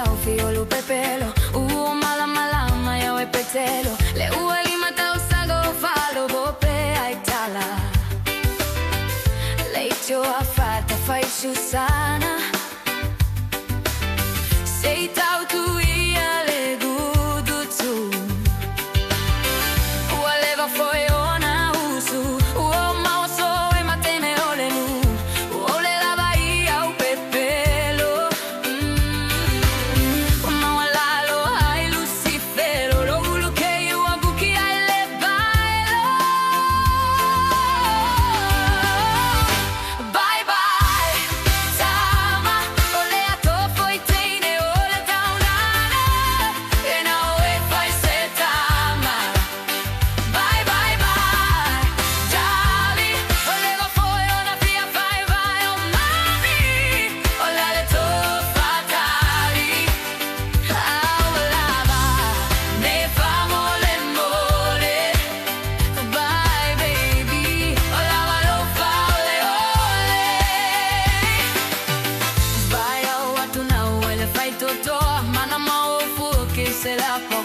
ya fiolo pepelo mala mala maya we petelo le ueli mata usago falo bope aitala leitio afata fai sana sei tau tu ia le gudu tu ualeva foi ona usu ma so e mateme ole nu ole la bahia o pepelo ma wala lo ai lucifero lo ulu che io abuki alle bailo bye bye sama ole a to foi teine ole taunana e now e fai se tama bye bye bye Jali oleva foi ona fia fai vai o mami ole le to fatali aulava ne famo le mole bye baby olava lo fa ole ole vai au atu na ole fai toto mana mau fu che se la po